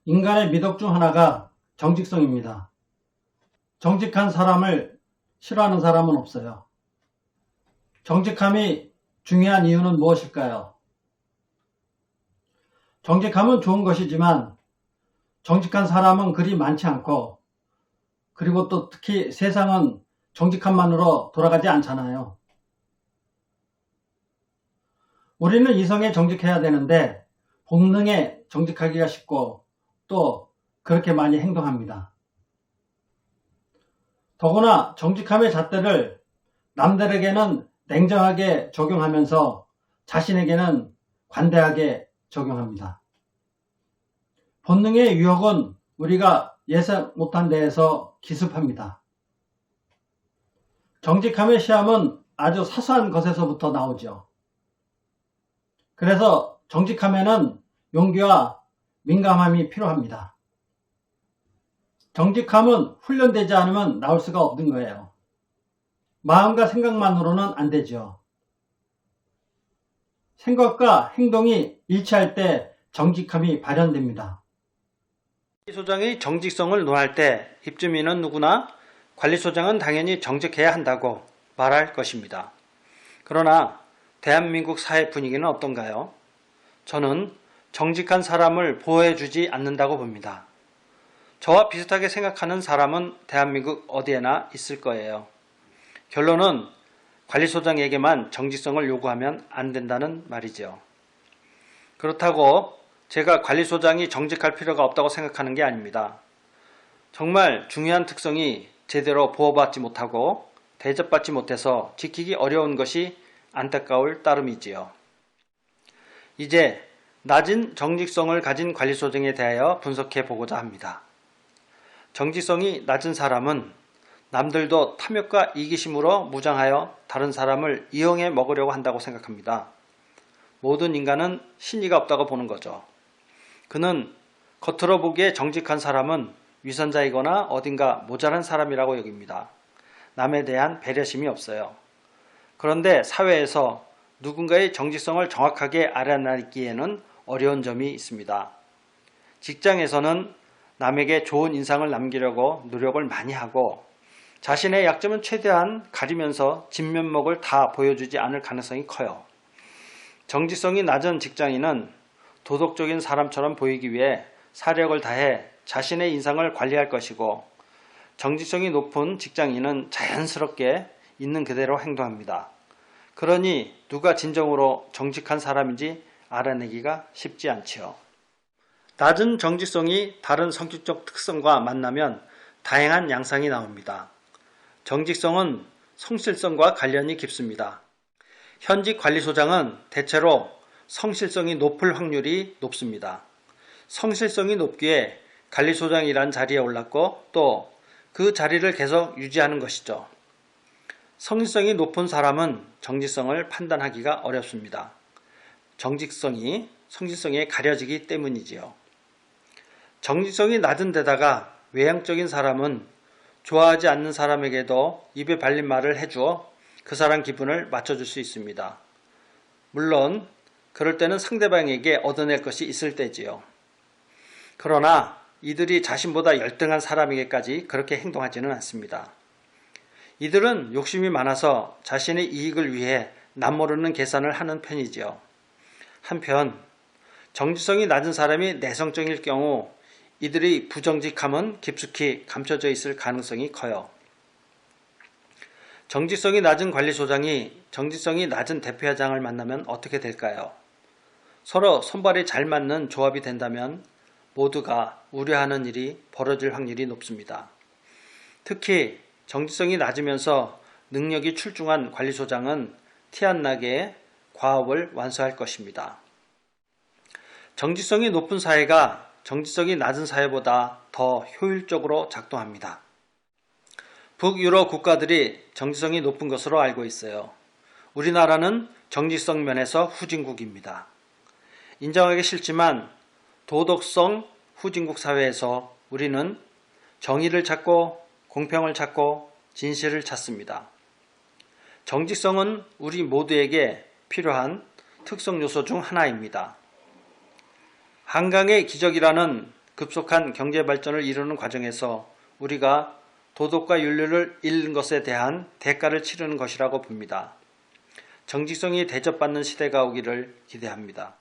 인간의 미덕 중 하나가 정직성입니다. 정직한 사람을 싫어하는 사람은 없어요. 정직함이 중요한 이유는 무엇일까요? 정직함은 좋은 것이지만 정직한 사람은 그리 많지 않고, 그리고 또 특히 세상은 정직함만으로 돌아가지 않잖아요. 우리는 이성에 정직해야 되는데 본능에 정직하기가 쉽고 또 그렇게 많이 행동합니다. 더구나 정직함의 잣대를 남들에게는 냉정하게 적용하면서 자신에게는 관대하게 적용합니다. 본능의 유혹은 우리가 예상 못한 데에서 기습합니다. 정직함의 시험은 아주 사소한 것에서부터 나오죠. 그래서 정직함에는 용기와 민감함이 필요합니다. 정직함은 훈련되지 않으면 나올 수가 없는 거예요. 마음과 생각만으로는 안 되죠. 생각과 행동이 일치할 때 정직함이 발현됩니다. 관리소장의 정직성을 논할 때 입주민은 누구나 관리소장은 당연히 정직해야 한다고 말할 것입니다. 그러나 대한민국 사회 분위기는 어떤가요? 저는 정직한 사람을 보호해주지 않는다고 봅니다. 저와 비슷하게 생각하는 사람은 대한민국 어디에나 있을 거예요. 결론은 관리소장에게만 정직성을 요구하면 안 된다는 말이죠. 그렇다고 제가 관리소장이 정직할 필요가 없다고 생각하는 게 아닙니다. 정말 중요한 특성이 제대로 보호받지 못하고 대접받지 못해서 지키기 어려운 것이 안타까울 따름이지요. 이제 낮은 정직성을 가진 관리소장에 대하여 분석해 보고자 합니다. 정직성이 낮은 사람은 남들도 탐욕과 이기심으로 무장하여 다른 사람을 이용해 먹으려고 한다고 생각합니다. 모든 인간은 신의가 없다고 보는 거죠. 그는 겉으로 보기에 정직한 사람은 위선자이거나 어딘가 모자란 사람이라고 여깁니다. 남에 대한 배려심이 없어요. 그런데 사회에서 누군가의 정직성을 정확하게 알아내기에는 어려운 점이 있습니다. 직장에서는 남에게 좋은 인상을 남기려고 노력을 많이 하고 자신의 약점은 최대한 가리면서 진면목을 다 보여주지 않을 가능성이 커요. 정직성이 낮은 직장인은 도덕적인 사람처럼 보이기 위해 사력을 다해 자신의 인상을 관리할 것이고, 정직성이 높은 직장인은 자연스럽게 있는 그대로 행동합니다. 그러니 누가 진정으로 정직한 사람인지 알아내기가 쉽지 않지요. 낮은 정직성이 다른 성격적 특성과 만나면 다양한 양상이 나옵니다. 정직성은 성실성과 관련이 깊습니다. 현직 관리소장은 대체로 성실성이 높을 확률이 높습니다. 성실성이 높기에 관리소장이란 자리에 올랐고 또 그 자리를 계속 유지하는 것이죠. 성실성이 높은 사람은 정직성을 판단하기가 어렵습니다. 정직성이 성실성에 가려지기 때문이지요. 정직성이 낮은 데다가 외향적인 사람은 좋아하지 않는 사람에게도 입에 발린 말을 해주어 그 사람 기분을 맞춰줄 수 있습니다. 물론 그럴 때는 상대방에게 얻어낼 것이 있을 때지요. 그러나 이들이 자신보다 열등한 사람에게까지 그렇게 행동하지는 않습니다. 이들은 욕심이 많아서 자신의 이익을 위해 남모르는 계산을 하는 편이지요. 한편 정직성이 낮은 사람이 내성적일 경우 이들의 부정직함은 깊숙이 감춰져 있을 가능성이 커요. 정직성이 낮은 관리소장이 정직성이 낮은 대표회장을 만나면 어떻게 될까요? 서로 손발이 잘 맞는 조합이 된다면 모두가 우려하는 일이 벌어질 확률이 높습니다. 특히 정직성이 낮으면서 능력이 출중한 관리소장은 티 안 나게 과업을 완수할 것입니다. 정직성이 높은 사회가 정직성이 낮은 사회보다 더 효율적으로 작동합니다. 북유럽 국가들이 정직성이 높은 것으로 알고 있어요. 우리나라는 정직성 면에서 후진국입니다. 인정하기 싫지만 도덕성 후진국 사회에서 우리는 정의를 찾고 공평을 찾고 진실을 찾습니다. 정직성은 우리 모두에게 필요한 특성 요소 중 하나입니다. 한강의 기적이라는 급속한 경제 발전을 이루는 과정에서 우리가 도덕과 윤리를 잃는 것에 대한 대가를 치르는 것이라고 봅니다. 정직성이 대접받는 시대가 오기를 기대합니다.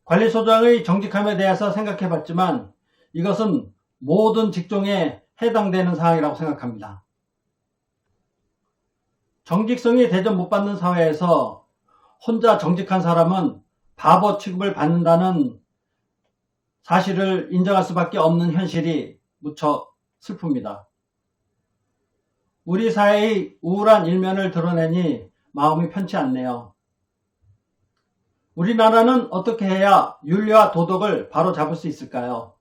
관리소장의 정직함에 대해서 생각해봤지만 이것은 모든 직종에 해당되는 사항이라고 생각합니다. 정직성이 대접 못 받는 사회에서 혼자 정직한 사람은 바보 취급을 받는다는 사실을 인정할 수밖에 없는 현실이 무척 슬픕니다. 우리 사회의 우울한 일면을 드러내니 마음이 편치 않네요. 우리나라는 어떻게 해야 윤리와 도덕을 바로잡을 수 있을까요?